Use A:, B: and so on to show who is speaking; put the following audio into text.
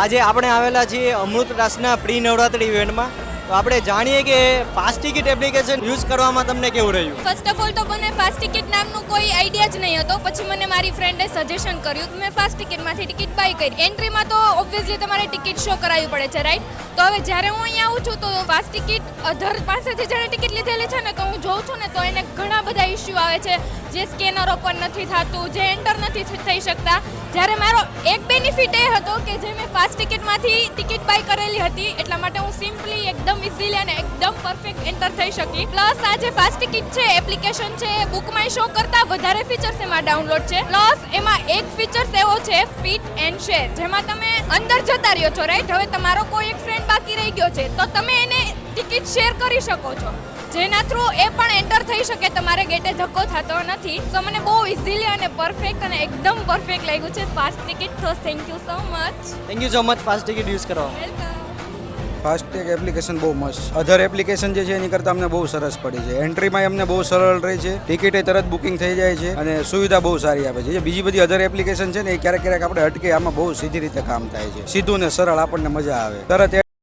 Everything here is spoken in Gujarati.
A: આજે આપણે આવેલા છીએ અમૃતરાસના પ્રી નવરાત્રી ઇવેન્ટમાં. તો આપણે જાણીએ કે ફાસ્ટ ટિકિટ એપ્લિકેશન યુઝ કરવામાં તમને કેવું રહ્યું?
B: ફર્સ્ટ ઓફ ઓલ તો મને ફાસ્ટ ટિકિટ નામનું કોઈ આઈડિયા જ નહીં હતો. પછી મને મારી ફ્રેન્ડે સજેશન કર્યું તો મેં ફાસ્ટ ટિકિટમાંથી ટિકિટ બાય કરી. એન્ટ્રીમાં તો ઓબ્વિયસલી તમારે ટિકિટ શો કરાવવી પડે છે, રાઈટ? તો હવે જ્યારે હું અહીંયા આવું છું તો ફાસ્ટ ટિકિટ અધર પાસેથી જેણે ટિકિટ લીધેલી છે ને, તો હું જોઉં છું ને તો એને ઘણા બધા ઇસ્યુ આવે છે, જે સ્કેનર ઓપન નથી થતું, જે એન્ટર નથી થઈ શકતા. જ્યારે મારો એક બેનિફિટ એ હતો કે જે મેં ફાસ્ટ ટિકિટમાંથી ટિકિટ બાય કરેલી હતી, એટલા માટે હું સિમ્પલી એકદમ ઇઝીલી અને એકદમ પરફેક્ટ એન્ટર થઈ શકી. પ્લસ આ જે ફાસ્ટ ટિકિટ છે એપ્લિકેશન છે, બુક માય શો કરતાં વધારે ફીચર્સ એમાં ડાઉનલોડ છે. પ્લસ એમાં એક ફીચર્સ એવો છે ફિટ એન્ડ શેર, જેમાં તમે અંદર જતા રહ્યો છો, રાઈટ? હવે તમારો કોઈ એક ફ્રેન્ડ બાકી રહી ગયો છે તો તમે એને ટિકિટ શેર કરી શકો છો, જેના થ્રુ એ પણ એન્ટર થઈ શકે, તમારે ગેટે ધક્કો થતો નથી. સો મને બહુ ઇઝીલી અને પરફેક્ટ અને એકદમ પરફેક્ટ લાગ્યું છે ફાસ્ટ ટિકિટ. તો thank you so much.
A: Thank you so much fast ticket use કરવા.
B: વેલકમ.
C: ફાસ્ટેગ એપ્લિકેશન બહુ મસ્ત. અધર એપ્લિકેશન જે છે એની કરતાં અમને બહુ સરસ પડી છે. એન્ટ્રીમાં અમને બહુ સરળ રહી છે, ટિકિટે તરત બુકિંગ થઈ જાય છે અને સુવિધા બહુ સારી આપે છે. જે બીજી બધી અધર એપ્લિકેશન છે ને એ ક્યારેક આપણે હટકે, આમાં બહુ સીધી રીતે કામ થાય છે, સીધું ને સરળ, આપણને મજા આવે. તરત